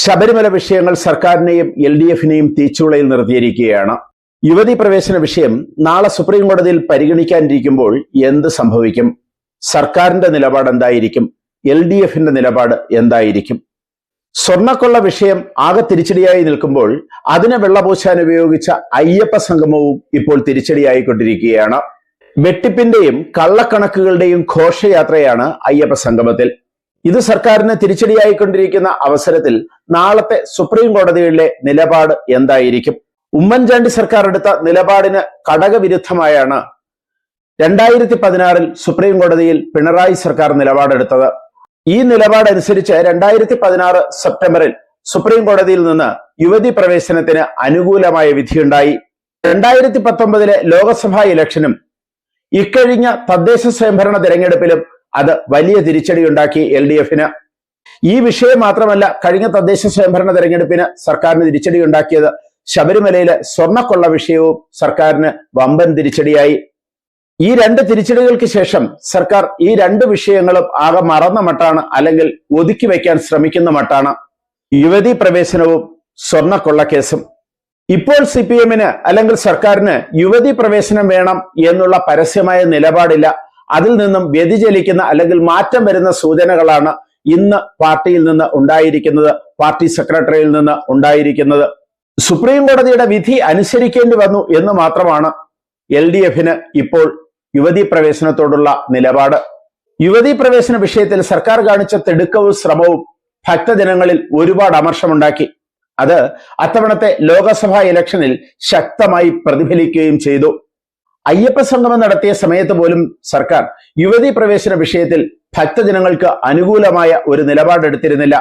ശബരിമല വിഷയങ്ങൾ സർക്കാരിനെയും LDFനെയും തീച്ചുളയിൽ നിർത്തിയിരിക്കുകയാണ്. യുവതി പ്രവേശന വിഷയം നാളെ സുപ്രീം കോടതിയിൽ പരിഗണിക്കാനിരിക്കുമ്പോൾ എന്ത് സംഭവിക്കും? സർക്കാരിന്റെ നിലപാട് എന്തായിരിക്കും? LDFന്റെ നിലപാട് എന്തായിരിക്കും? സ്വർണ്ണക്കൊള്ള വിഷയം ആകെ തിരിച്ചടിയായി നിൽക്കുമ്പോൾ അതിനെ വെള്ളപൂശാൻ ഉപയോഗിച്ച അയ്യപ്പ സംഗമവും ഇപ്പോൾ തിരിച്ചടിയായിക്കൊണ്ടിരിക്കുകയാണ്. വെട്ടിപ്പിന്റെയും കള്ളക്കണക്കുകളുടെയും ഘോഷയാത്രയാണ് അയ്യപ്പ സംഗമത്തിൽ. ഇത് സർക്കാരിന് തിരിച്ചടിയായിക്കൊണ്ടിരിക്കുന്ന അവസരത്തിൽ നാളത്തെ സുപ്രീം കോടതിയിലെ നിലപാട് എന്തായിരിക്കും? ഉമ്മൻചാണ്ടി സർക്കാർ എടുത്ത നിലപാടിന് കടകവിരുദ്ധമായാണ് 2016 സുപ്രീം കോടതിയിൽ പിണറായി സർക്കാർ നിലപാടെടുത്തത്. ഈ നിലപാടനുസരിച്ച് 2016 സെപ്റ്റംബറിൽ സുപ്രീം കോടതിയിൽ നിന്ന് യുവതി പ്രവേശനത്തിന് അനുകൂലമായ വിധിയുണ്ടായി. 2019 ലോക്സഭാ ഇലക്ഷനും ഇക്കഴിഞ്ഞ തദ്ദേശ സ്വയംഭരണ തെരഞ്ഞെടുപ്പിലും അത് വലിയ തിരിച്ചടിയുണ്ടാക്കി LDFന്. ഈ വിഷയം മാത്രമല്ല, കഴിഞ്ഞ തദ്ദേശ സ്വയംഭരണ തെരഞ്ഞെടുപ്പിന് സർക്കാരിന് തിരിച്ചടിയുണ്ടാക്കിയത് ശബരിമലയിലെ സ്വർണ്ണക്കൊള്ള വിഷയവും സർക്കാരിന് വമ്പൻ തിരിച്ചടിയായി. ഈ രണ്ട് തിരിച്ചടികൾക്ക് ശേഷം സർക്കാർ ഈ രണ്ട് വിഷയങ്ങളും ആകെ മറന്ന മട്ടാണ്, അല്ലെങ്കിൽ ഒതുക്കി വയ്ക്കാൻ ശ്രമിക്കുന്ന മട്ടാണ്. യുവതി പ്രവേശനവും സ്വർണ്ണക്കൊള്ള കേസും. ഇപ്പോൾ CPMന് അല്ലെങ്കിൽ സർക്കാരിന് യുവതി പ്രവേശനം വേണം എന്നുള്ള പരസ്യമായ നിലപാടില്ല. അതിൽ നിന്നും വ്യതിചലിക്കുന്ന അല്ലെങ്കിൽ മാറ്റം വരുന്ന സൂചനകളാണ് ഇന്ന് പാർട്ടിയിൽ നിന്ന് ഉണ്ടായിരിക്കുന്നത്, പാർട്ടി സെക്രട്ടറിയിൽ നിന്ന് ഉണ്ടായിരിക്കുന്നത്. സുപ്രീം കോടതിയുടെ വിധി അനുസരിക്കേണ്ടി വന്നു എന്ന് മാത്രമാണ് LDFന് ഇപ്പോൾ യുവതി പ്രവേശനത്തോടുള്ള നിലപാട്. യുവതി പ്രവേശന വിഷയത്തിൽ സർക്കാർ കാണിച്ച തിടുക്കവും ശ്രമവും ഭക്തജനങ്ങളിൽ ഒരുപാട് അമർഷമുണ്ടാക്കി. അത് അത്തവണത്തെ ലോക്സഭാ ഇലക്ഷനിൽ ശക്തമായി പ്രതിഫലിക്കുകയും ചെയ്തു. അയ്യപ്പ സംഗമം നടത്തിയ സമയത്ത് പോലും സർക്കാർ യുവതി പ്രവേശന വിഷയത്തിൽ ഭക്തജനങ്ങൾക്ക് അനുകൂലമായ ഒരു നിലപാടെടുത്തിരുന്നില്ല.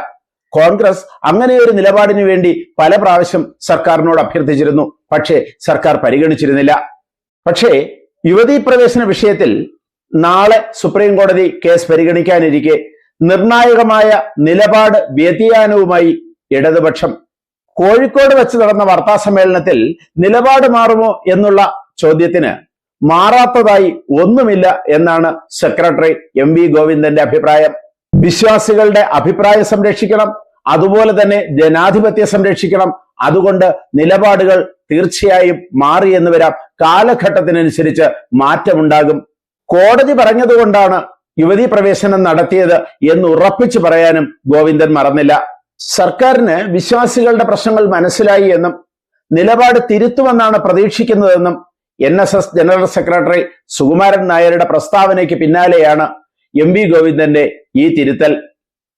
കോൺഗ്രസ് അങ്ങനെ ഒരു നിലപാടിനു വേണ്ടി പല പ്രാവശ്യം സർക്കാരിനോട് അഭ്യർത്ഥിച്ചിരുന്നു, പക്ഷേ സർക്കാർ പരിഗണിച്ചിരുന്നില്ല. പക്ഷേ യുവതി പ്രവേശന വിഷയത്തിൽ നാളെ സുപ്രീം കോടതി കേസ് പരിഗണിക്കാനിരിക്കെ നിർണായകമായ നിലപാട് വ്യതിയാനവുമായി ഇടതുപക്ഷം. കോഴിക്കോട് വെച്ച് നടന്ന വാർത്താ സമ്മേളനത്തിൽ നിലപാട് മാറുമോ എന്നുള്ള ചോദ്യത്തിന് മാറാത്തതായി ഒന്നുമില്ല എന്നാണ് സെക്രട്ടറി MV ഗോവിന്ദന്റെ അഭിപ്രായം. വിശ്വാസികളുടെ അഭിപ്രായം സംരക്ഷിക്കണം, അതുപോലെ തന്നെ ജനാധിപത്യം സംരക്ഷിക്കണം. അതുകൊണ്ട് നിലപാടുകൾ തീർച്ചയായും മാറി എന്ന് വരാം. കാലഘട്ടത്തിനനുസരിച്ച് മാറ്റമുണ്ടാകും. കോടതി പറഞ്ഞതുകൊണ്ടാണ് യുവതി പ്രവേശനം നടത്തിയത് എന്ന് ഉറപ്പിച്ചു പറയാനും ഗോവിന്ദൻ മറന്നില്ല. സർക്കാരിന് വിശ്വാസികളുടെ പ്രശ്നങ്ങൾ മനസ്സിലായി എന്നും നിലപാട് തിരുത്തുമെന്നാണ് പ്രതീക്ഷിക്കുന്നതെന്നും NSS ജനറൽ സെക്രട്ടറി സുകുമാരൻ നായരുടെ പ്രസ്താവനയ്ക്ക് പിന്നാലെയാണ് MV ഗോവിന്ദന്റെ ഈ തിരുത്തൽ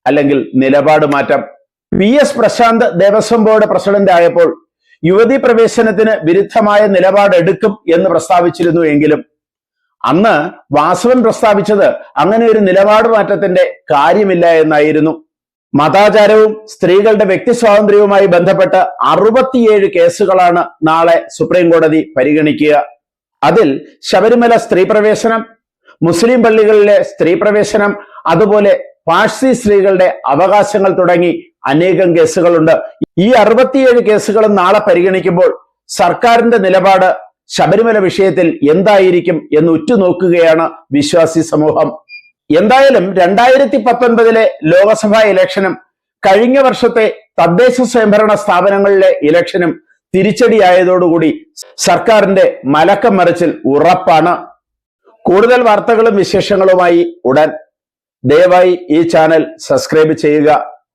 അല്ലെങ്കിൽ നിലപാട് മാറ്റം. PS Prasanth Devaswom board president ആയപ്പോൾ യുവതി പ്രവേശനത്തിന് വിരുദ്ധമായ നിലപാടെടുക്കും എന്ന് പ്രസ്താവിച്ചിരുന്നു എങ്കിലും അന്ന് വാസവൻ പ്രസ്താവിച്ചത് അങ്ങനെ ഒരു നിലപാട് മാറ്റത്തിന്റെ കാര്യമില്ല എന്നായിരുന്നു. മതാചാരവും സ്ത്രീകളുടെ വ്യക്തി സ്വാതന്ത്ര്യവുമായി ബന്ധപ്പെട്ട് 67 കേസുകളാണ് നാളെ സുപ്രീം കോടതി പരിഗണിക്കുക. അതിൽ ശബരിമല സ്ത്രീ പ്രവേശനം, മുസ്ലിം പള്ളികളിലെ സ്ത്രീ പ്രവേശനം, അതുപോലെ പാഴ്സി സ്ത്രീകളുടെ അവകാശങ്ങൾ തുടങ്ങി അനേകം കേസുകളുണ്ട്. ഈ 67 കേസുകളും നാളെ പരിഗണിക്കുമ്പോൾ സർക്കാരിന്റെ നിലപാട് ശബരിമല വിഷയത്തിൽ എന്തായിരിക്കും എന്ന് ഉറ്റുനോക്കുകയാണ് വിശ്വാസി സമൂഹം. എന്തായാലും 2019 ലോക്സഭാ ഇലക്ഷനും കഴിഞ്ഞ വർഷത്തെ തദ്ദേശ സ്വയംഭരണ സ്ഥാപനങ്ങളിലെ ഇലക്ഷനും തിരിച്ചടിയായതോടുകൂടി സർക്കാരിന്റെ മലക്കം മറിച്ചിൽ ഉറപ്പാണ്. കൂടുതൽ വാർത്തകളും വിശേഷങ്ങളുമായി ഉടൻ. ദയവായി ഈ ചാനൽ സബ്സ്ക്രൈബ് ചെയ്യുക.